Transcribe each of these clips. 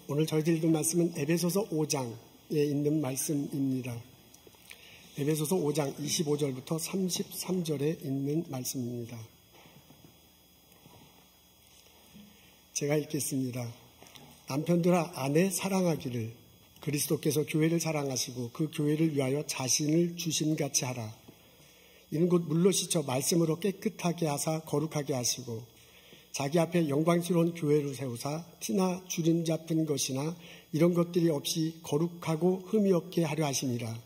오늘 저희들 읽은 말씀은 에베소서 5장에 있는 말씀입니다. 에베소서 5장 25절부터 33절에 있는 말씀입니다. 제가 읽겠습니다. 남편들아 아내 사랑하기를 그리스도께서 교회를 사랑하시고 그 교회를 위하여 자신을 주심같이 하라. 이는 곧 물로 씻어 말씀으로 깨끗하게 하사 거룩하게 하시고 자기 앞에 영광스러운 교회를 세우사 티나 주림 잡힌 것이나 이런 것들이 없이 거룩하고 흠이 없게 하려 하시니라.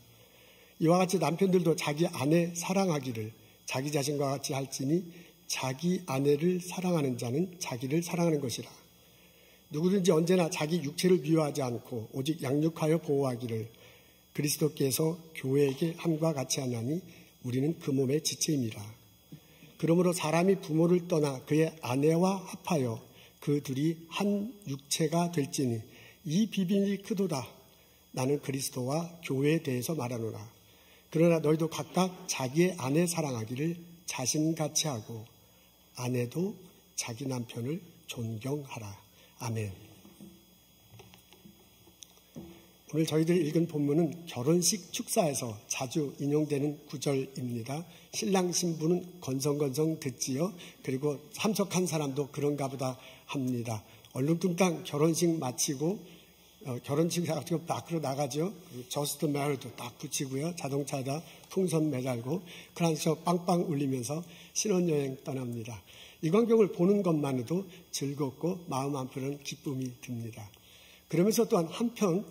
이와 같이 남편들도 자기 아내 사랑하기를 자기 자신과 같이 할지니 자기 아내를 사랑하는 자는 자기를 사랑하는 것이라. 누구든지 언제나 자기 육체를 미워하지 않고 오직 양육하여 보호하기를 그리스도께서 교회에게 함과 같이 하나니 우리는 그 몸의 지체임이라. 그러므로 사람이 부모를 떠나 그의 아내와 합하여 그 둘이 한 육체가 될지니 이 비밀이 크도다. 나는 그리스도와 교회에 대해서 말하노라. 그러나 너희도 각각 자기의 아내 사랑하기를 자신같이 하고 아내도 자기 남편을 존경하라. 아멘. 오늘 저희들이 읽은 본문은 결혼식 축사에서 자주 인용되는 구절입니다. 신랑 신부는 건성건성 듣지요. 그리고 참석한 사람도 그런가 보다 합니다. 얼른뚱땅 결혼식 마치고 결혼식 마치고 밖으로 나가죠. 저스트 메리도 딱 붙이고요. 자동차에다 풍선 매달고 크란쇼 빵빵 울리면서 신혼여행 떠납니다. 이 광경을 보는 것만으로도 즐겁고 마음 한편은 기쁨이 듭니다. 그러면서 또한 한편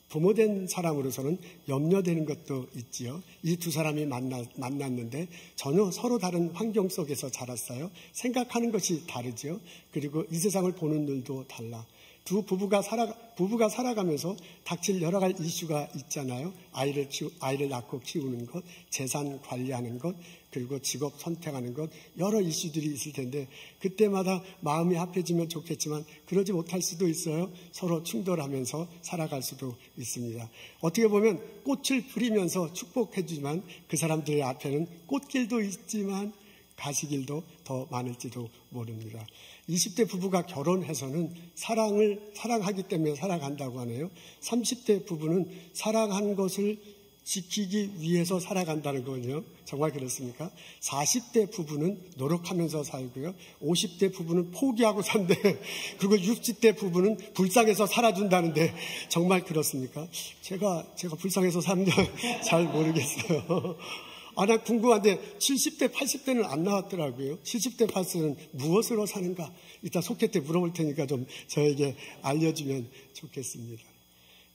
부모된 사람으로서는 염려되는 것도 있지요. 이 두 사람이 만났는데 전혀 서로 다른 환경 속에서 자랐어요. 생각하는 것이 다르죠. 그리고 이 세상을 보는 눈도 달라. 두 부부가 살아가면서 닥칠 여러 가지 이슈가 있잖아요. 아이를 낳고 키우는 것, 재산 관리하는 것, 그리고 직업 선택하는 것, 여러 이슈들이 있을 텐데 그때마다 마음이 합해지면 좋겠지만 그러지 못할 수도 있어요. 서로 충돌하면서 살아갈 수도 있습니다. 어떻게 보면 꽃을 뿌리면서 축복해주지만 그 사람들의 앞에는 꽃길도 있지만 가시길도 더 많을지도 모릅니다. 20대 부부가 결혼해서는 사랑하기 때문에 살아간다고 하네요. 30대 부부는 사랑하는 것을 지키기 위해서 살아간다는 거군요. 정말 그렇습니까? 40대 부부는 노력하면서 살고요. 50대 부부는 포기하고 산대. 그리고 60대 부부는 불쌍해서 살아준다는데 정말 그렇습니까? 제가 불쌍해서 사는지 잘 모르겠어요. 나 궁금한데 70대, 80대는 안 나왔더라고요. 70대, 80대는 무엇으로 사는가? 이따 속회 때 물어볼 테니까 좀 저에게 알려주면 좋겠습니다.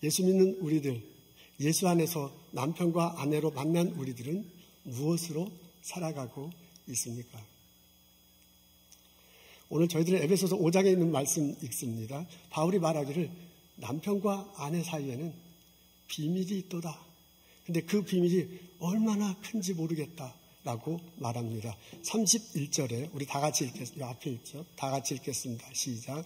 예수 믿는 우리들, 예수 안에서 남편과 아내로 만난 우리들은 무엇으로 살아가고 있습니까? 오늘 저희들은 에베소서 5장에 있는 말씀 읽습니다. 바울이 말하기를 남편과 아내 사이에는 비밀이 있도다. 근데 그 비밀이 얼마나 큰지 모르겠다라고 말합니다. 31절에 우리 다 같이 읽겠습니다. 앞에 있죠. 다 같이 읽겠습니다. 시작.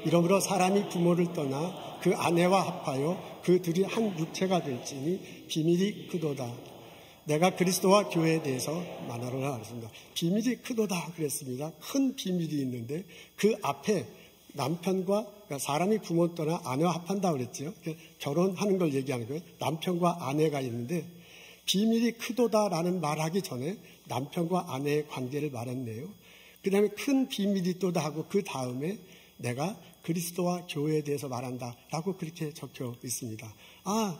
이러므로 사람이 부모를 떠나 그 아내와 합하여 그 둘이 한 육체가 될지니 비밀이 크도다. 내가 그리스도와 교회에 대해서 말하노라 그랬습니다. 비밀이 크도다 그랬습니다. 큰 비밀이 있는데 그 앞에 남편과 그러니까 사람이 부모 떠나 아내와 합한다고 그랬죠. 결혼하는 걸 얘기하는 거예요. 남편과 아내가 있는데 비밀이 크도다라는 말하기 전에 남편과 아내의 관계를 말했네요. 그 다음에 큰 비밀이 있도다 하고 그 다음에 내가 그리스도와 교회에 대해서 말한다라고 그렇게 적혀 있습니다.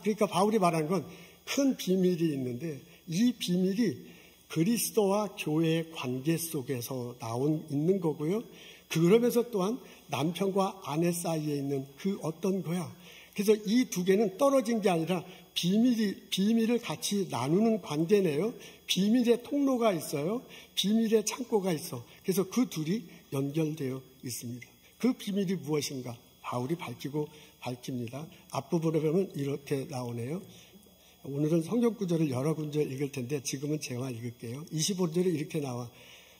그러니까 바울이 말하는 건 큰 비밀이 있는데 이 비밀이 그리스도와 교회의 관계 속에서 있는 거고요. 그러면서 또한 남편과 아내 사이에 있는 그 어떤 거야. 그래서 이 두 개는 떨어진 게 아니라 비밀을 같이 나누는 관계네요. 비밀의 통로가 있어요. 비밀의 창고가 있어. 그래서 그 둘이 연결되어 있습니다. 그 비밀이 무엇인가? 바울이 밝힙니다. 앞부분에 보면 이렇게 나오네요. 오늘은 성경 구절을 여러 군절 읽을 텐데 지금은 제가 읽을게요. 25절에 이렇게 나와.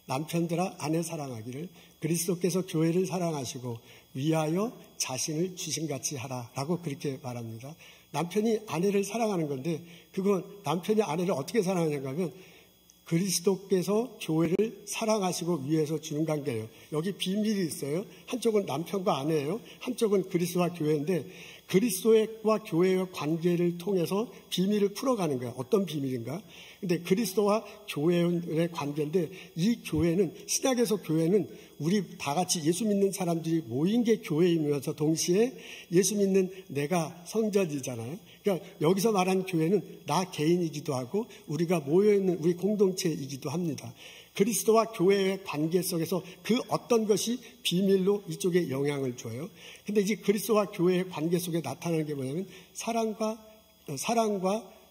남편들아 아내 사랑하기를 그리스도께서 교회를 사랑하시고 위하여 자신을 주신같이 하라라고 그렇게 말합니다. 남편이 아내를 사랑하는 건데 그건 남편이 아내를 어떻게 사랑하는가 하면 그리스도께서 교회를 사랑하시고 위해서 주는 관계예요. 여기 비밀이 있어요. 한쪽은 남편과 아내예요. 한쪽은 그리스도와 교회인데 그리스도와 교회의 관계를 통해서 비밀을 풀어가는 거예요. 어떤 비밀인가? 근데 그리스도와 교회의 관계인데 이 교회는 신약에서 교회는 우리 다 같이 예수 믿는 사람들이 모인 게 교회이면서 동시에 예수 믿는 내가 성전이잖아요. 그러니까 여기서 말하는 교회는 나 개인이기도 하고 우리가 모여있는 우리 공동체이기도 합니다. 그리스도와 교회의 관계 속에서 그 어떤 것이 비밀로 이쪽에 영향을 줘요. 근데 이제 그리스도와 교회의 관계 속에 나타나는 게 뭐냐면 사랑과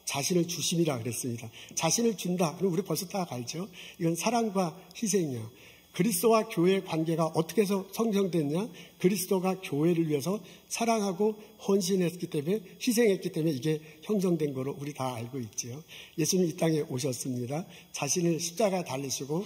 자신을 주심이라 그랬습니다. 자신을 준다. 그럼 우리 벌써 다 알죠? 이건 사랑과 희생이야. 그리스도와 교회의 관계가 어떻게 해서 성장됐냐? 그리스도가 교회를 위해서 사랑하고 헌신했기 때문에 희생했기 때문에 이게 형성된 거로 우리 다 알고 있지요. 예수님 이 땅에 오셨습니다. 자신을 십자가에 달리시고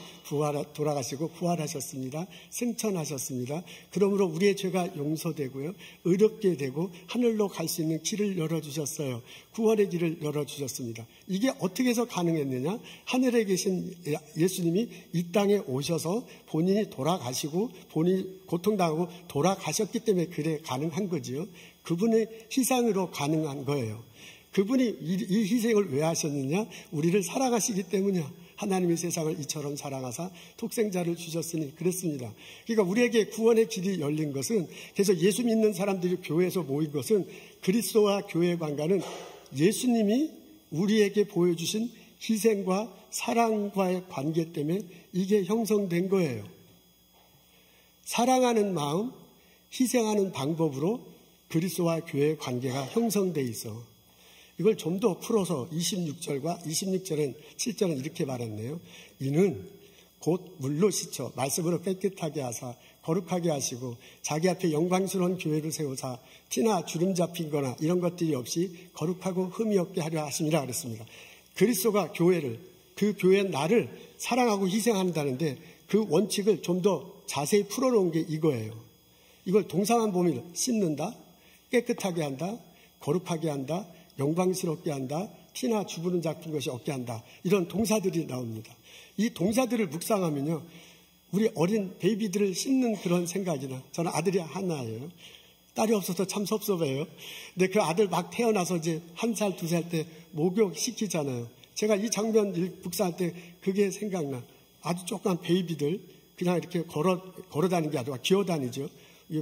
돌아가시고 부활하셨습니다. 승천하셨습니다. 그러므로 우리의 죄가 용서되고요. 의롭게 되고 하늘로 갈 수 있는 길을 열어주셨어요. 구원의 길을 열어주셨습니다. 이게 어떻게 해서 가능했느냐? 하늘에 계신 예수님이 이 땅에 오셔서 본인이 돌아가시고 본인이 고통당하고 돌아가셨기 때문에 그래 가능한 거지요. 그분의 희생으로 가능한 거예요. 그분이 이 희생을 왜 하셨느냐? 우리를 사랑하시기 때문이야. 하나님이 세상을 이처럼 사랑하사 독생자를 주셨으니 그랬습니다. 그러니까 우리에게 구원의 길이 열린 것은 그래서 예수 믿는 사람들이 교회에서 모인 것은 그리스도와 교회의 관계는 예수님이 우리에게 보여주신 희생과 사랑과의 관계 때문에 이게 형성된 거예요. 사랑하는 마음, 희생하는 방법으로 그리스도와 교회의 관계가 형성돼 있어. 이걸 좀 더 풀어서 26절과 26절은 7절은 이렇게 말했네요. 이는 곧 물로 씻어 말씀으로 깨끗하게 하사 거룩하게 하시고 자기 앞에 영광스러운 교회를 세우사 티나 주름 잡힌 거나 이런 것들이 없이 거룩하고 흠이 없게 하려 하심이라 그랬습니다. 그리스도가 교회를 그 교회의 나를 사랑하고 희생한다는데 그 원칙을 좀 더 자세히 풀어놓은 게 이거예요. 이걸 동사만 보면 씻는다, 깨끗하게 한다, 거룩하게 한다, 영광스럽게 한다, 티나 주부름 잡힌 것이 없게 한다. 이런 동사들이 나옵니다. 이 동사들을 묵상하면요. 우리 어린 베이비들을 씻는 그런 생각이나 저는 아들이 하나예요. 딸이 없어서 참 섭섭해요. 근데 그 아들 막 태어나서 이제 1살, 2살 때 목욕 시키잖아요. 제가 이 장면 묵상할 때 그게 생각나. 아주 조그만 베이비들 그냥 이렇게 걸어 다니는 게 아니라 기어 다니죠.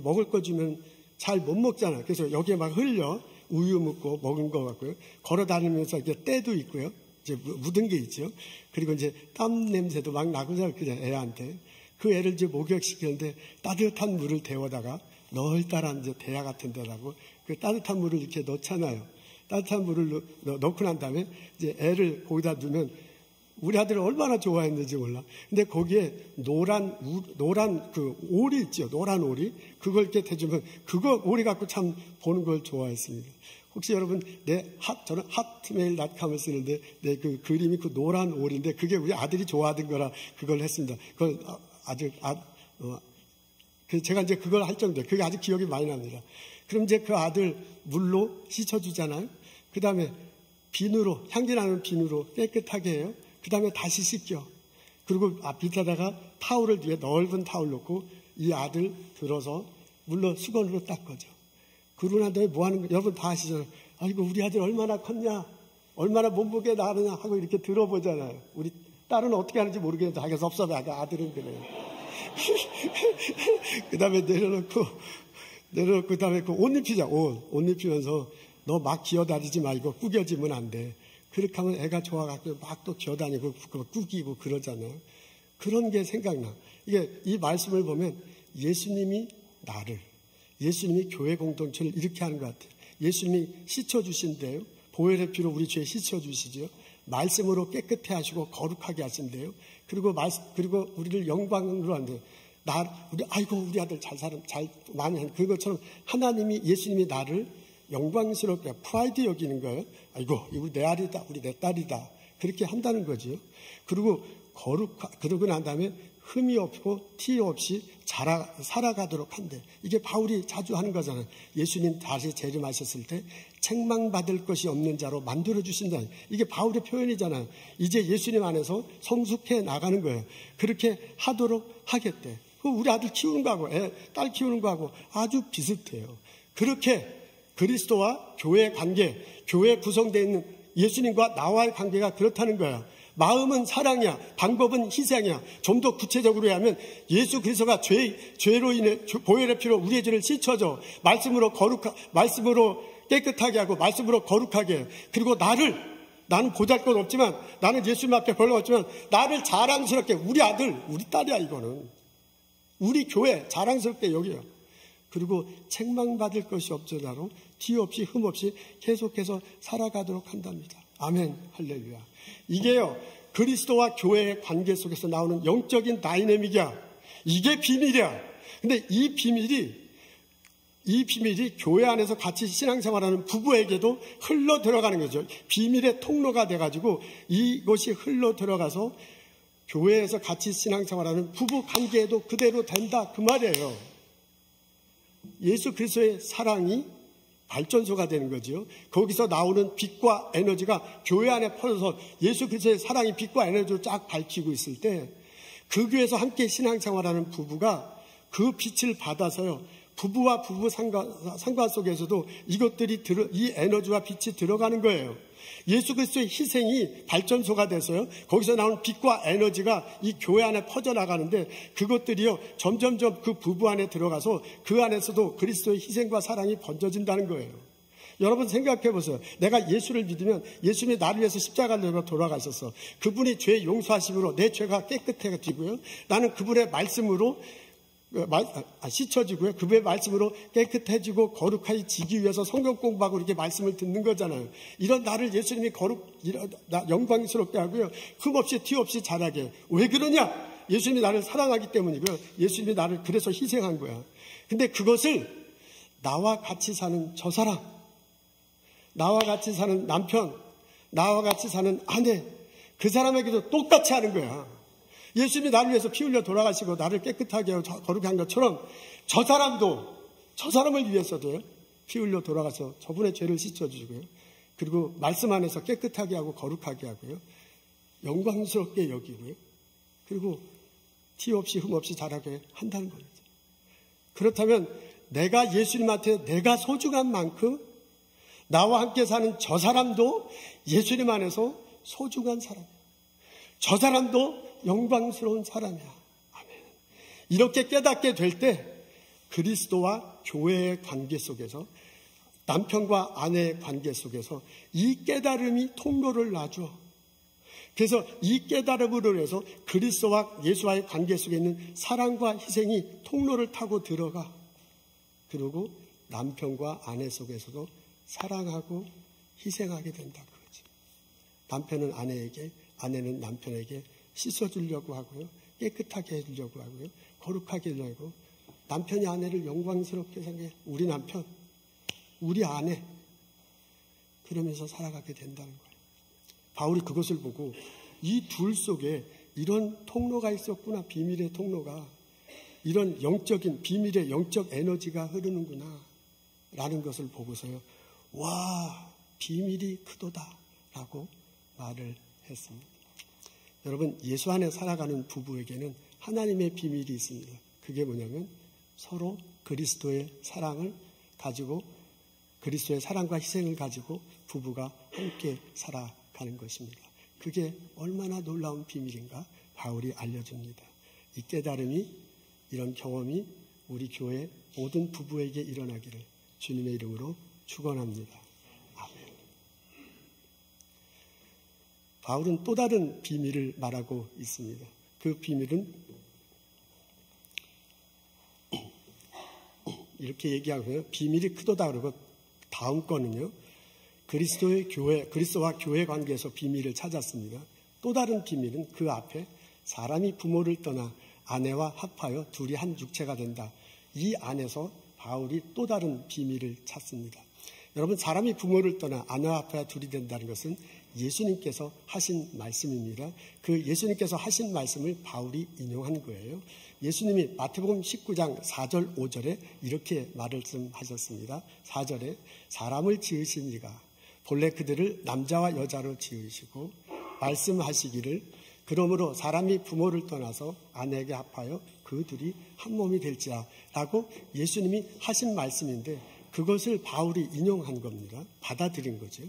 먹을 거 주면 잘 못 먹잖아요. 그래서 여기에 막 흘려. 우유 묻고 먹은 거 같고요. 걸어 다니면서 이게 때도 있고요. 이제 묻은 게 있죠. 그리고 이제 땀 냄새도 막 나고 그냥 애한테. 그 애를 이제 목욕시키는데 따뜻한 물을 데워다가 널따란 이제 대야 같은 데라고 그 따뜻한 물을 이렇게 넣잖아요. 따뜻한 물을 넣고 난 다음에 이제 애를 거기다 두면 우리 아들은 얼마나 좋아했는지 몰라. 근데 거기에 노란 그 오리 있죠. 노란 오리. 그걸 이렇게 대주면 그거 오리 갖고 참 보는 걸 좋아했습니다. 혹시 여러분 저는 핫메일닷컴을 쓰는데 내 그 그림이 그 노란 오리인데 그게 우리 아들이 좋아하던 거라 그걸 했습니다. 그걸 제가 이제 그걸 할 정도예요. 그게 아주 기억이 많이 납니다. 그럼 이제 그 아들 물로 씻어주잖아요. 그 다음에 비누로, 향기 나는 비누로 깨끗하게 해요. 그 다음에 다시 씻겨. 그리고 밑에다가 타올을 뒤에 넓은 타올 놓고 이 아들 들어서 물로 수건으로 닦아줘. 그러고 난 다음에 뭐 하는 거예요? 여러분 다 아시잖아요. 아이고 우리 아들 얼마나 컸냐? 얼마나 몸무게 나느냐? 하고 이렇게 들어보잖아요. 우리 딸은 어떻게 하는지 모르겠는데 자기가 섭섭해. 아들은 그래요. 그 다음에 내려놓고 그 다음에 그 옷 입히자. 옷 입히면서 너 막 기어다니지 말고 구겨지면 안 돼. 그렇게 하면 애가 좋아갖고 막 또 기어다니고 꾸기고 그러잖아요. 그런 게 생각나. 이게 이 말씀을 보면 예수님이 교회 공동체를 이렇게 하는 것 같아요. 예수님이 씻어주신대요. 보혈의 피로 우리 죄 씻어주시죠. 말씀으로 깨끗해 하시고 거룩하게 하신대요. 그리고 우리를 영광으로 한대요. 우리 아들 잘 많이 한 그것처럼 예수님이 나를 영광스럽게 프라이드 여기는 거예요. 아이고, 이거 내 아들이다, 우리 내 딸이다. 그렇게 한다는 거죠. 그리고 그러고 난 다음에 흠이 없고 티 없이 살아가도록 한대. 이게 바울이 자주 하는 거잖아요. 예수님 다시 재림하셨을 때 책망받을 것이 없는 자로 만들어주신다. 이게 바울의 표현이잖아요. 이제 예수님 안에서 성숙해 나가는 거예요. 그렇게 하도록 하겠대. 우리 아들 키우는 거하고 딸 키우는 거하고 아주 비슷해요. 그렇게 그리스도와 교회의 관계, 교회에 구성되어 있는 예수님과 나와의 관계가 그렇다는 거예요. 마음은 사랑이야. 방법은 희생이야. 좀 더 구체적으로 하면 예수 그리스도가 죄로 인해 보혈의 피로 우리의 죄를 씻어줘. 말씀으로 깨끗하게 하고 말씀으로 거룩하게 해요. 그리고 나는 보잘것 없지만, 나는 예수님 앞에 별로 없지만 나를 자랑스럽게, 우리 아들 우리 딸이야. 이거는 우리 교회 자랑스럽게 여겨요. 그리고 책망받을 것이 없으라로 티 없이 흠 없이 계속해서 살아가도록 한답니다. 아멘, 할렐루야. 이게요, 그리스도와 교회의 관계 속에서 나오는 영적인 다이내믹이야. 이게 비밀이야. 근데 이 비밀이 교회 안에서 같이 신앙생활하는 부부에게도 흘러 들어가는 거죠. 비밀의 통로가 돼가지고 이것이 흘러 들어가서 교회에서 같이 신앙생활하는 부부 관계에도 그대로 된다. 그 말이에요. 예수 그리스도의 사랑이 발전소가 되는 거죠. 거기서 나오는 빛과 에너지가 교회 안에 퍼져서 예수 그리스도의 사랑이 빛과 에너지로 쫙 밝히고 있을 때, 그 교회에서 함께 신앙생활하는 부부가 그 빛을 받아서요, 부부와 부부 상관 속에서도 이 에너지와 빛이 들어가는 거예요. 예수 그리스도의 희생이 발전소가 돼서요, 거기서 나오는 빛과 에너지가 이 교회 안에 퍼져나가는데, 그것들이요 점점점 그 부부 안에 들어가서 그 안에서도 그리스도의 희생과 사랑이 번져진다는 거예요. 여러분 생각해 보세요. 내가 예수를 믿으면 예수님이 나를 위해서 십자가를 내려 돌아가셨어. 그분이 죄 용서하심으로 내 죄가 깨끗해지고요, 나는 그분의 말씀으로 씻어지고요, 그분의 말씀으로 깨끗해지고 거룩해지기 위해서 성경 공부하고 이렇게 말씀을 듣는 거잖아요. 이런 나를 예수님이 영광스럽게 하고요, 흠없이 티 없이 자라게. 왜 그러냐? 예수님이 나를 사랑하기 때문이고요, 예수님이 나를 그래서 희생한 거야. 근데 그것을 나와 같이 사는 저 사람, 나와 같이 사는 남편, 나와 같이 사는 아내, 그 사람에게도 똑같이 하는 거야. 예수님이 나를 위해서 피 흘려 돌아가시고 나를 깨끗하게 하고 거룩하게 한 것처럼, 저 사람을 위해서도요, 피 흘려 돌아가서 저분의 죄를 씻어주고요, 그리고 말씀 안에서 깨끗하게 하고 거룩하게 하고요, 영광스럽게 여기고요, 그리고 티 없이 흠 없이 자라게 한다는 겁니다. 그렇다면 내가 예수님한테 내가 소중한 만큼 나와 함께 사는 저 사람도 예수님 안에서 소중한 사람이에요. 저 사람도 영광스러운 사람이야. 아멘. 이렇게 깨닫게 될 때 그리스도와 교회의 관계 속에서, 남편과 아내의 관계 속에서 이 깨달음이 통로를 놔줘. 그래서 이 깨달음으로 해서 그리스도와 예수와의 관계 속에 있는 사랑과 희생이 통로를 타고 들어가. 그리고 남편과 아내 속에서도 사랑하고 희생하게 된다. 그거지. 남편은 아내에게, 아내는 남편에게 씻어주려고 하고요, 깨끗하게 해주려고 하고요, 거룩하게 하려고, 남편이 아내를 영광스럽게 생각해. 우리 남편, 우리 아내, 그러면서 살아가게 된다는 거예요. 바울이 그것을 보고 이 둘 속에 이런 통로가 있었구나, 비밀의 통로가, 이런 영적인 비밀의 영적 에너지가 흐르는구나 라는 것을 보고서요, 와, 비밀이 크도다 라고 말을 했습니다. 여러분, 예수 안에 살아가는 부부에게는 하나님의 비밀이 있습니다. 그게 뭐냐면 서로 그리스도의 사랑을 가지고, 그리스도의 사랑과 희생을 가지고 부부가 함께 살아가는 것입니다. 그게 얼마나 놀라운 비밀인가 바울이 알려줍니다. 이 깨달음이, 이런 경험이 우리 교회 모든 부부에게 일어나기를 주님의 이름으로 축원합니다. 바울은 또 다른 비밀을 말하고 있습니다. 그 비밀은 이렇게 얘기하고요, 비밀이 크도다 그러고 다음 거는요, 그리스도와 교회 관계에서 비밀을 찾았습니다. 또 다른 비밀은 그 앞에 사람이 부모를 떠나 아내와 합하여 둘이 한 육체가 된다. 이 안에서 바울이 또 다른 비밀을 찾습니다. 여러분, 사람이 부모를 떠나 아내와 합하여 둘이 된다는 것은 예수님께서 하신 말씀입니다. 그 예수님께서 하신 말씀을 바울이 인용한 거예요. 예수님이 마태복음 19장 4절 5절에 이렇게 말씀하셨습니다. 4절에 사람을 지으신 이가 본래 그들을 남자와 여자로 지으시고 말씀하시기를 그러므로 사람이 부모를 떠나서 아내에게 합하여 그 둘이 한 몸이 될지라 라고 예수님이 하신 말씀인데 그것을 바울이 인용한 겁니다. 받아들인 거죠.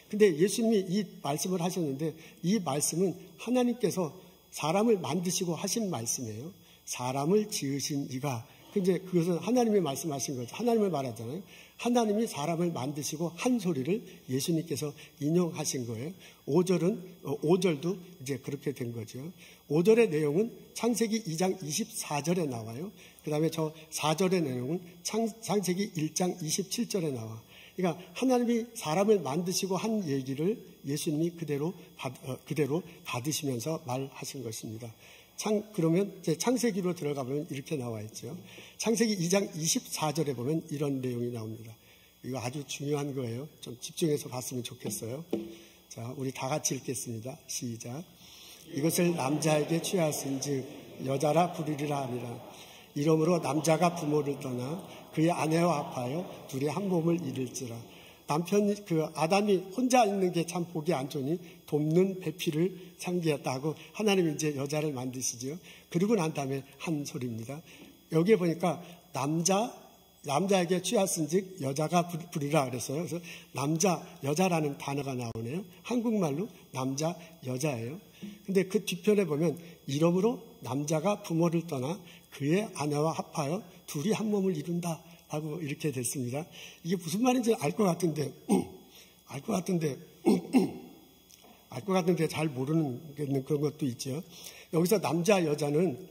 근데 예수님이 이 말씀을 하셨는데 이 말씀은 하나님께서 사람을 만드시고 하신 말씀이에요. 사람을 지으신 이가 근데 그것은 하나님이 말씀하신 거죠. 하나님을 말하잖아요. 하나님이 사람을 만드시고 한 소리를 예수님께서 인용하신 거예요. 5절도 이제 그렇게 된 거죠. 5절의 내용은 창세기 2장 24절에 나와요. 그 다음에 저 4절의 내용은 창세기 1장 27절에 나와. 그러니까 하나님이 사람을 만드시고 한 얘기를 예수님이 그대로 받으시면서 말하신 것입니다. 그러면 이제 창세기로 들어가 보면 이렇게 나와 있죠. 창세기 2장 24절에 보면 이런 내용이 나옵니다. 이거 아주 중요한 거예요. 좀 집중해서 봤으면 좋겠어요. 자, 우리 다 같이 읽겠습니다. 시작. 이것을 남자에게 취하신즉 여자라 부르리라 하니라. 이러므로 남자가 부모를 떠나 그의 아내와 합하여 둘이 한 몸을 이룰지라. 아담이 혼자 있는 게 참 보기 안 좋으니 돕는 배필을 상기했다고 하나님이 이제 여자를 만드시죠. 그러고 난 다음에 한 소리입니다. 여기에 보니까 남자에게 취하신즉 여자가 부르라 그랬어요. 그래서 남자, 여자라는 단어가 나오네요. 한국말로 남자, 여자예요. 근데 그 뒤편에 보면 이러므로 남자가 부모를 떠나 그의 아내와 합하여 둘이 한 몸을 이룬다. 하고 이렇게 됐습니다. 이게 무슨 말인지 알 것 같은데 잘 모르는 그런 것도 있죠. 여기서 남자, 여자는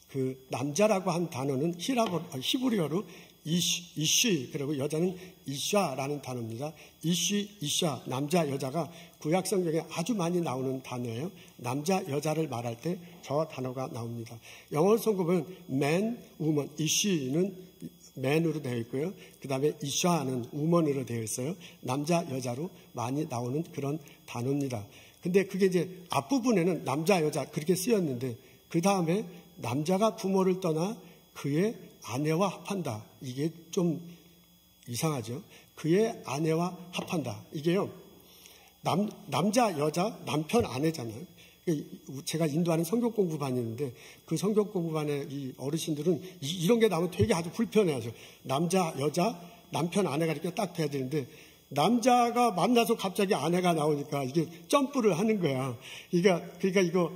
그 남자라고 한 단어는 히브리어로 이쉬 그리고 여자는 이샤라는 단어입니다. 이샤 남자, 여자가 구약 성경에 아주 많이 나오는 단어예요. 남자, 여자를 말할 때 저 단어가 나옵니다. 영어 성경은 man, woman, 이쉬는 man으로 되어 있고요. 그 다음에 이샤는 woman으로 되어 있어요. 남자, 여자로 많이 나오는 그런 단어입니다. 근데 그게 이제 앞부분에는 남자, 여자 그렇게 쓰였는데 그 다음에 남자가 부모를 떠나 그의 아내와 합한다. 이게 좀 이상하죠. 그의 아내와 합한다. 이게요. 남자, 여자, 남편, 아내잖아요. 제가 인도하는 성경 공부반이 있는데 그 성경 공부반의 이 어르신들은 이런 게 나오면 되게 아주 불편해하죠. 남자, 여자, 남편, 아내가 이렇게 딱 돼야 되는데 남자가 만나서 갑자기 아내가 나오니까 이게 점프를 하는 거야. 그러니까 이거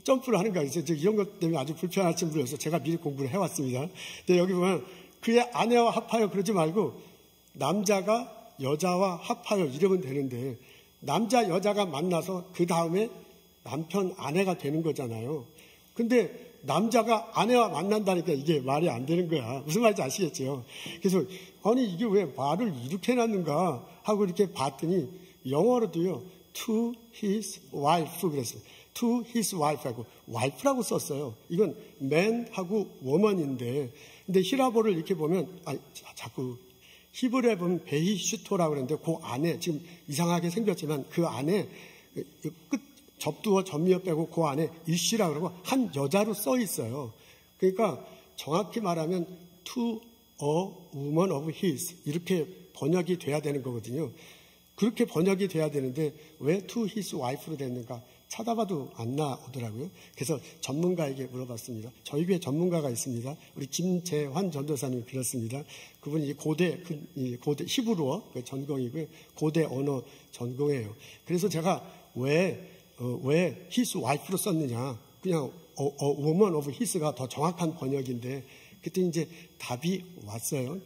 점프를 하는 거야. 그래서 이런 것 때문에 아주 불편하신 분이어서 제가 미리 공부를 해왔습니다. 근데 여기 보면 그의 아내와 합하여 그러지 말고 남자가 여자와 합하여 이러면 되는데 남자, 여자가 만나서 그 다음에 남편, 아내가 되는 거잖아요. 근데 남자가 아내와 만난다니까 이게 말이 안 되는 거야. 무슨 말인지 아시겠죠? 그래서 아니 이게 왜 말을 이렇게 해놨는가 하고 이렇게 봤더니 영어로도요. to his wife 그랬어요. to his wife하고 wife라고 썼어요. 이건 man하고 woman인데 근데 히라보를 이렇게 보면 자꾸 히브리어에 보면 베히슈토라고 그러는데 그 안에 지금 이상하게 생겼지만 그 안에 끝 접두어 전미어 빼고 그 안에 이씨라고 그러고 한 여자로 써 있어요. 그러니까 정확히 말하면 to a woman of his 이렇게 번역이 돼야 되는 거거든요. 그렇게 번역이 돼야 되는데 왜 to his wife로 됐는가 찾아봐도 안 나오더라고요. 그래서 전문가에게 물어봤습니다. 저희 교회 전문가가 있습니다. 우리 김재환 전도사님이 그렇습니다. 그분이 고대 히브리어 전공이고요. 고대 언어 전공이에요. 그래서 제가 왜 his wife로 썼느냐. 그냥 woman of his가 더 정확한 번역인데 그때 이제 답이 왔어요.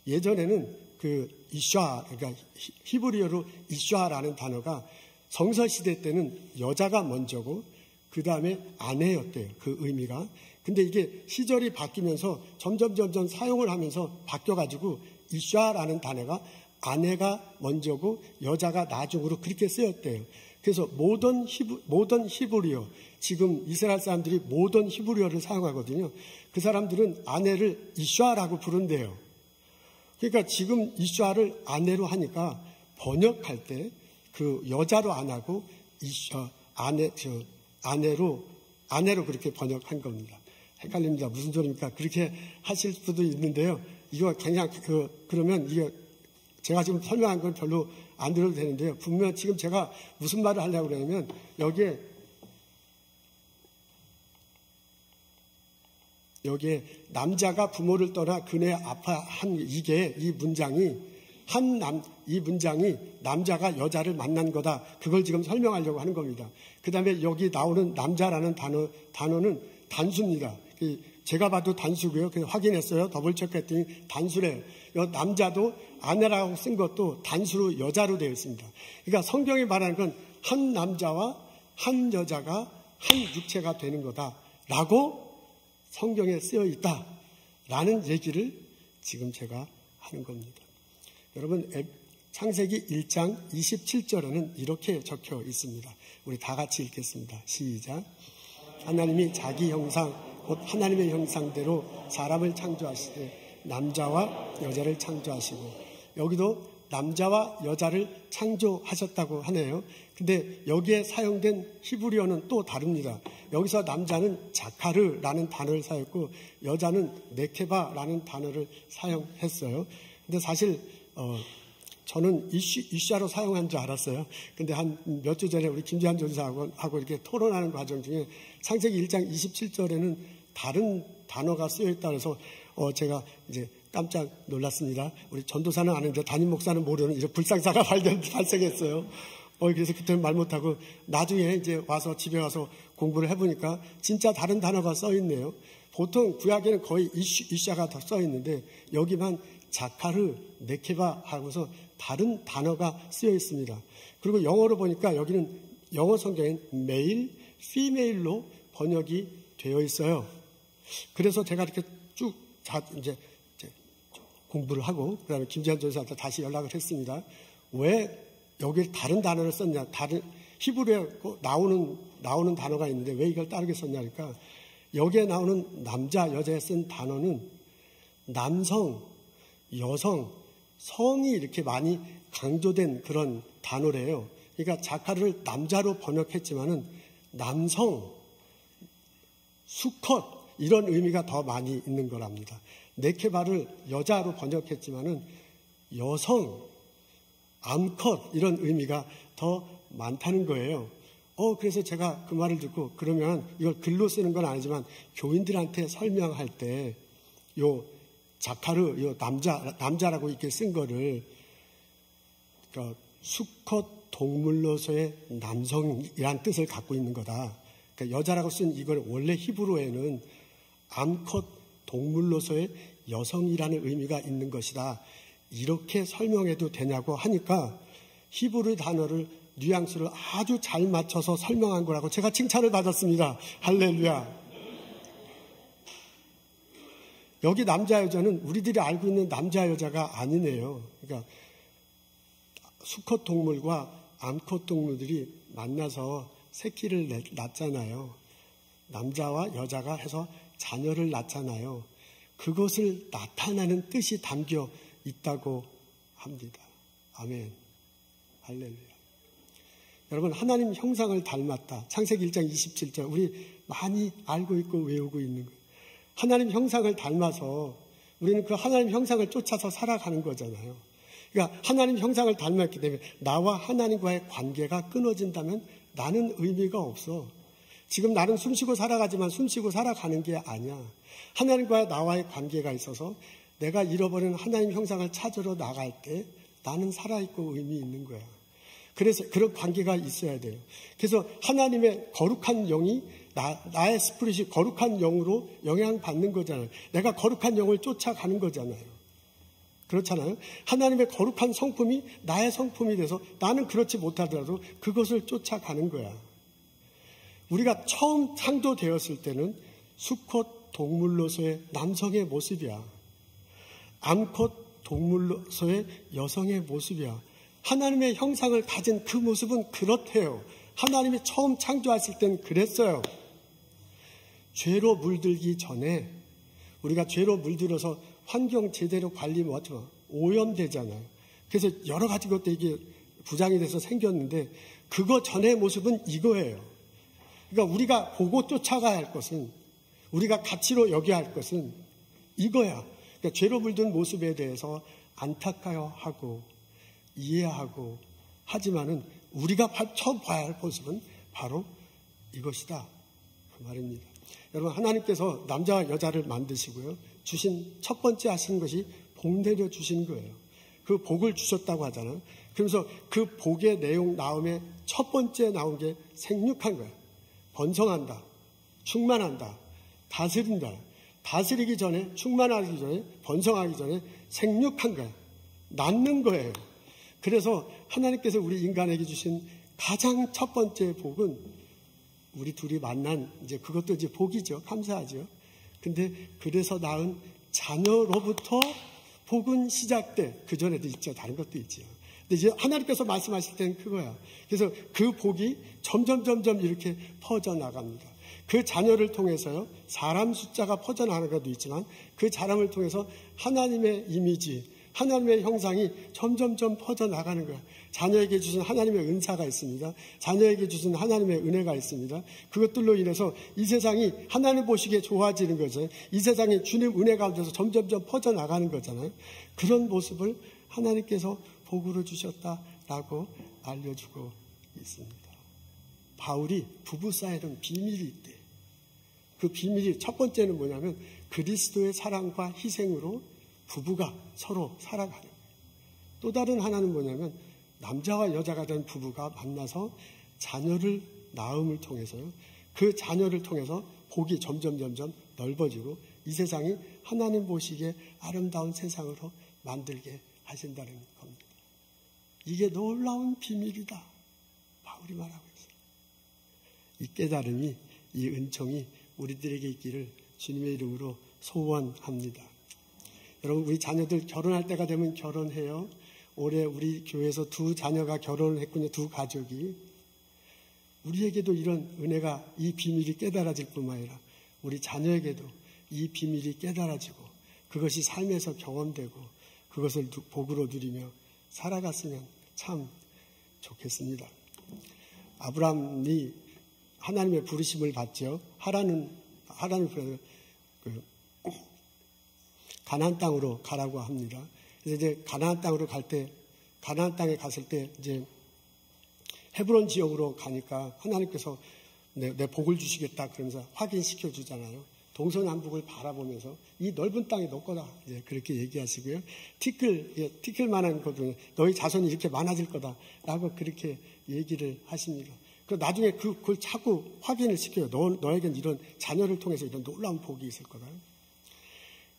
예전에는 그 이샤, 그러니까 히브리어로 이샤라는 단어가 성서시대 때는 여자가 먼저고 그 다음에 아내였대요. 그 의미가. 근데 이게 시절이 바뀌면서 점점 사용을 하면서 바뀌어가지고 이샤라는 단어가 아내가 먼저고 여자가 나중으로 그렇게 쓰였대요. 그래서 모던 히브리어, 지금 이스라엘 사람들이 모던 히브리어를 사용하거든요. 그 사람들은 아내를 이샤라고 부른대요. 그러니까 지금 이샤를 아내로 하니까 번역할 때 그 여자로 안 하고 아내로 그렇게 번역한 겁니다. 헷갈립니다. 무슨 소리입니까? 그렇게 하실 수도 있는데요. 이거 그냥 그러면 이거 제가 지금 설명한 건 별로 안 들어도 되는데요. 분명 지금 제가 무슨 말을 하려고 그러냐면 여기에 남자가 부모를 떠나 그네 아파한 이 문장이 이 문장이 남자가 여자를 만난 거다. 그걸 지금 설명하려고 하는 겁니다. 그 다음에 여기 나오는 남자라는 단어는 단수입니다. 제가 봐도 단수고요. 그래서 확인했어요. 더블 체크했더니 단수래요. 남자도 아내라고 쓴 것도 단수로 여자로 되어 있습니다. 그러니까 성경이 말하는 건 한 남자와 한 여자가 한 육체가 되는 거다라고 성경에 쓰여 있다라는 얘기를 지금 제가 하는 겁니다. 여러분, 창세기 1장 27절에는 이렇게 적혀 있습니다. 우리 다 같이 읽겠습니다. 시작. 하나님이 자기 형상, 곧 하나님의 형상대로 사람을 창조하시되 남자와 여자를 창조하시고, 여기도 남자와 여자를 창조하셨다고 하네요. 근데 여기에 사용된 히브리어는 또 다릅니다. 여기서 남자는 자카르라는 단어를 사용했고 여자는 네케바라는 단어를 사용했어요. 근데 사실 저는 이샤로 사용한 줄 알았어요. 근데 한 몇 주 전에 우리 김지한 전사하고 이렇게 토론하는 과정 중에 창세기 1장 27절에는 다른 단어가 쓰여 있다 그래서 제가 이제 깜짝 놀랐습니다. 우리 전도사는 아는데 담임 목사는 모르는 이런 불상사가 발생했어요. 그래서 그때는 말 못하고 나중에 이제 와서 집에 와서 공부를 해보니까 진짜 다른 단어가 써 있네요. 보통 구약에는 거의 이샤가 더 써 있는데 여기만 자카르, 네케바 하고서 다른 단어가 쓰여 있습니다. 그리고 영어로 보니까 여기는 영어 성경엔 메일, 피메일로 번역이 되어 있어요. 그래서 제가 이렇게 쭉 이제 공부를 하고 그다음에 김지한 전사한테 다시 연락을 했습니다. 왜 여기 다른 단어를 썼냐? 다른 히브리어에 나오는 단어가 있는데 왜 이걸 다르게 썼냐? 그러니까 여기에 나오는 남자, 여자에 쓴 단어는 남성, 여성, 성이 이렇게 많이 강조된 그런 단어래요. 그러니까 자카르를 남자로 번역했지만은 남성, 수컷 이런 의미가 더 많이 있는 거랍니다. 네케바를 여자로 번역했지만은 여성, 암컷 이런 의미가 더 많다는 거예요. 그래서 제가 그 말을 듣고 그러면 이걸 글로 쓰는 건 아니지만 교인들한테 설명할 때 요 자카르, 요 남자라고 이렇게 쓴 거를 그러니까 수컷 동물로서의 남성이란 뜻을 갖고 있는 거다. 그러니까 여자라고 쓴 이걸 원래 히브리어에는 암컷 동물로서의 여성이라는 의미가 있는 것이다. 이렇게 설명해도 되냐고 하니까 히브리 단어를 뉘앙스를 아주 잘 맞춰서 설명한 거라고 제가 칭찬을 받았습니다. 할렐루야. 여기 남자 여자는 우리들이 알고 있는 남자 여자가 아니네요. 그러니까 수컷 동물과 암컷 동물들이 만나서 새끼를 낳잖아요. 남자와 여자가 해서 자녀를 낳잖아요. 그것을 나타내는 뜻이 담겨 있다고 합니다. 아멘. 할렐루야. 여러분, 하나님 형상을 닮았다. 창세기 1장 27절 우리 많이 알고 있고 외우고 있는 거예요. 하나님 형상을 닮아서 우리는 그 하나님 형상을 쫓아서 살아가는 거잖아요. 그러니까 하나님 형상을 닮았기 때문에 나와 하나님과의 관계가 끊어진다면 나는 의미가 없어. 지금 나는 숨쉬고 살아가지만 숨쉬고 살아가는 게 아니야. 하나님과 나와의 관계가 있어서 내가 잃어버린 하나님 형상을 찾으러 나갈 때 나는 살아있고 의미 있는 거야. 그래서 그런 관계가 있어야 돼요. 그래서 하나님의 거룩한 영이 나의 스피릿이 거룩한 영으로 영향받는 거잖아요. 내가 거룩한 영을 쫓아가는 거잖아요. 그렇잖아요. 하나님의 거룩한 성품이 나의 성품이 돼서 나는 그렇지 못하더라도 그것을 쫓아가는 거야. 우리가 처음 창조되었을 때는 수컷 동물로서의 남성의 모습이야. 암컷 동물로서의 여성의 모습이야. 하나님의 형상을 가진 그 모습은 그렇대요. 하나님이 처음 창조하실 땐 그랬어요. 죄로 물들기 전에 우리가 죄로 물들어서 환경 제대로 관리 못하면 오염되잖아요. 그래서 여러 가지 것도 이게 부장이 돼서 생겼는데 그거 전의 모습은 이거예요. 그러니까 우리가 보고 쫓아가야 할 것은, 우리가 가치로 여겨야 할 것은 이거야. 그러니까 죄로 물든 모습에 대해서 안타까워하고 이해하고 하지만은 우리가 처음 봐야 할 모습은 바로 이것이다. 그 말입니다. 여러분, 하나님께서 남자와 여자를 만드시고요. 주신 첫 번째 하신 것이 복 내려 주신 거예요. 그 복을 주셨다고 하잖아요. 그러면서 그 복의 내용 나옴에 첫 번째 나온 게 생육한 거예요. 번성한다. 충만한다. 다스린다. 다스리기 전에, 충만하기 전에, 번성하기 전에 생육한 거예요. 낳는 거예요. 그래서 하나님께서 우리 인간에게 주신 가장 첫 번째 복은 우리 둘이 만난, 이제 그것도 이제 복이죠. 감사하죠. 근데 그래서 낳은 자녀로부터 복은 시작돼. 그 전에도 있죠. 다른 것도 있죠. 근데 이제 하나님께서 말씀하실 때는 그거야. 그래서 그 복이 점점 이렇게 퍼져나갑니다. 그 자녀를 통해서요, 사람 숫자가 퍼져나가는 것도 있지만 그 사람을 통해서 하나님의 이미지, 하나님의 형상이 점점 퍼져나가는 거야. 자녀에게 주신 하나님의 은사가 있습니다. 자녀에게 주신 하나님의 은혜가 있습니다. 그것들로 인해서 이 세상이 하나님 보시기에 좋아지는 거죠. 이 세상이 주님 은혜 가운데서 점점 퍼져나가는 거잖아요. 그런 모습을 하나님께서 복으로 주셨다라고 알려주고 있습니다. 바울이 부부사이는 비밀이 있대. 그 비밀이 첫 번째는 뭐냐면 그리스도의 사랑과 희생으로 부부가 서로 살아가는 거예요. 또 다른 하나는 뭐냐면 남자와 여자가 된 부부가 만나서 자녀를 낳음을 통해서요. 그 자녀를 통해서 복이 점점 넓어지고 이 세상이 하나님 보시기에 아름다운 세상으로 만들게 하신다는 겁니다. 이게 놀라운 비밀이다. 바울이 말하고 있어요. 이 깨달음이, 이 은총이 우리들에게 있기를 주님의 이름으로 소원합니다. 여러분, 우리 자녀들 결혼할 때가 되면 결혼해요. 올해 우리 교회에서 2 자녀가 결혼을 했군요. 2 가족이. 우리에게도 이런 은혜가, 이 비밀이 깨달아질 뿐만 아니라 우리 자녀에게도 이 비밀이 깨달아지고 그것이 삶에서 경험되고 그것을 복으로 누리며 살아갔으면 참 좋겠습니다. 아브라함이 하나님의 부르심을 받죠. 하나님을 가나안 땅으로 가라고 합니다. 그래서 이제 가나안 땅으로 가나안 땅에 갔을 때 이제 헤브론 지역으로 가니까 하나님께서 내 복을 주시겠다 그러면서 확인시켜 주잖아요. 동서남북을 바라보면서 이 넓은 땅이 너 거다. 이제 그렇게 얘기하시고요. 티끌만한 것은 너희 자손이 이렇게 많아질 거다라고 그렇게 얘기를 하십니다. 그 나중에 그걸 자꾸 확인을 시켜요. 너에겐 이런 자녀를 통해서 이런 놀라운 복이 있을 거다.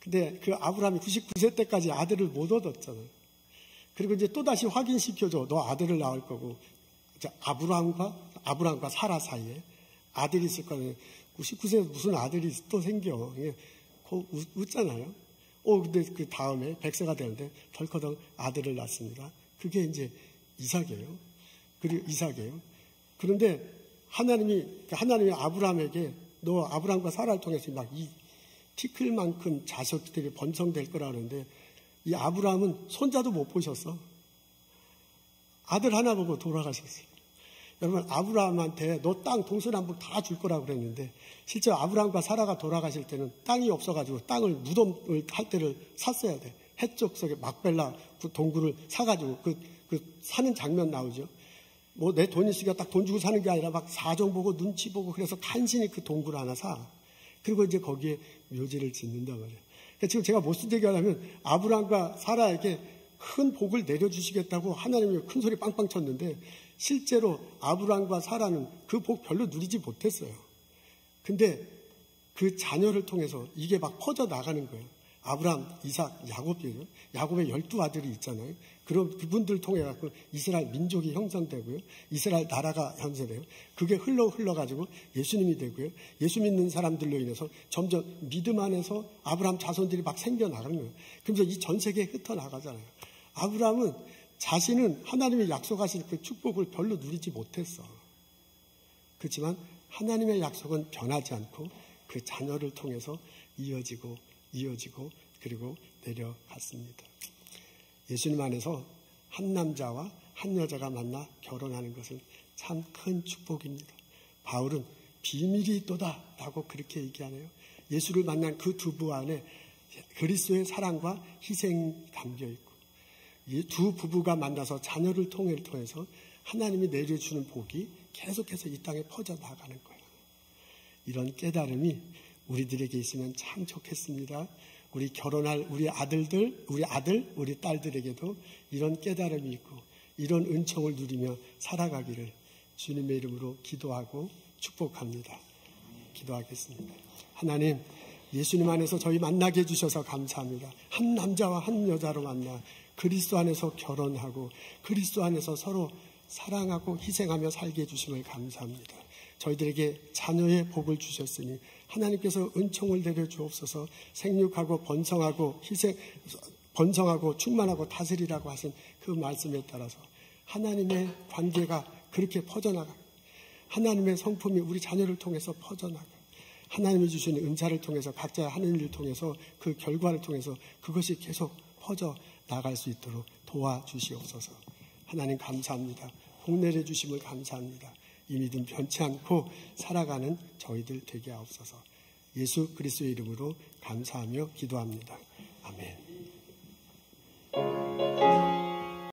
근데 그 아브라함이 99세 때까지 아들을 못 얻었잖아요. 그리고 이제 또다시 확인시켜줘. 너 아들을 낳을 거고. 아브라함과 사라 사이에 아들이 있을 거예요. 99세에 무슨 아들이 또 생겨. 웃잖아요. 근데 그 다음에 100세가 되는데 덜커덩 아들을 낳습니다. 그게 이제 이삭이에요. 그런데 하나님이 아브라함에게 너 아브라함과 사라를 통해서 막 이 티끌만큼 자식들이 번성될 거라 하는데 이 아브라함은 손자도 못 보셨어. 아들 하나 보고 돌아가셨어요. 여러분, 아브라함한테 너 땅 동서남북 다 줄 거라고 그랬는데 실제 아브라함과 사라가 돌아가실 때는 땅이 없어가지고 땅을 무덤을 할 때를 샀어야 돼. 해쪽 속에 막벨라 그 동굴을 사가지고 그 사는 장면 나오죠. 뭐 내 돈 있으니까 딱 돈 주고 사는 게 아니라 막 사정 보고 눈치 보고 그래서 간신히 그 동굴 하나 사. 그리고 이제 거기에 묘지를 짓는단 말이에요. 그러니까 지금 제가 무슨 얘기하냐면 아브라함과 사라에게 큰 복을 내려주시겠다고 하나님이 큰 소리 빵빵 쳤는데 실제로 아브라함과 사라는 그 복 별로 누리지 못했어요. 근데 그 자녀를 통해서 이게 막 퍼져나가는 거예요. 아브라함, 이삭, 야곱이에요. 야곱의 12아들이 있잖아요. 그런 그분들 통해 갖고 이스라엘 민족이 형성되고요. 이스라엘 나라가 형성돼요. 그게 흘러가지고 예수님이 되고요. 예수 믿는 사람들로 인해서 점점 믿음 안에서 아브라함 자손들이 막 생겨나가는 거예요. 그러면서 이 전 세계에 흩어나가잖아요. 아브라함은 자신은 하나님이 약속하신 그 축복을 별로 누리지 못했어. 그렇지만 하나님의 약속은 변하지 않고 그 자녀를 통해서 이어지고 그리고 내려갔습니다. 예수님 안에서 한 남자와 한 여자가 만나 결혼하는 것은 참 큰 축복입니다. 바울은 비밀이 있도다 라고 그렇게 얘기하네요. 예수를 만난 그 두 부부 안에 그리스도의 사랑과 희생이 담겨 있고, 이 두 부부가 만나서 자녀를 통해서 하나님이 내려주는 복이 계속해서 이 땅에 퍼져나가는 거예요. 이런 깨달음이 우리들에게 있으면 참 좋겠습니다. 우리 결혼할 우리 아들, 우리 딸들에게도 이런 깨달음이 있고 이런 은총을 누리며 살아가기를 주님의 이름으로 기도하고 축복합니다. 기도하겠습니다. 하나님, 예수님 안에서 저희 만나게 해주셔서 감사합니다. 한 남자와 한 여자로 만나 그리스도 안에서 결혼하고 그리스도 안에서 서로 사랑하고 희생하며 살게 해주심을 감사합니다. 저희들에게 자녀의 복을 주셨으니 하나님께서 은총을 내려주옵소서. 생육하고 번성하고 충만하고 다스리라고 하신 그 말씀에 따라서 하나님의 관계가 그렇게 퍼져나가, 하나님의 성품이 우리 자녀를 통해서 퍼져나가, 하나님이 주시는 은사를 통해서 각자 하는 일을 통해서 그 결과를 통해서 그것이 계속 퍼져나갈 수 있도록 도와주시옵소서. 하나님 감사합니다. 복 내려주심을 감사합니다. 이 믿음 변치 않고 살아가는 저희들 되게 하옵소서. 예수 그리스도의 이름으로 감사하며 기도합니다. 아멘.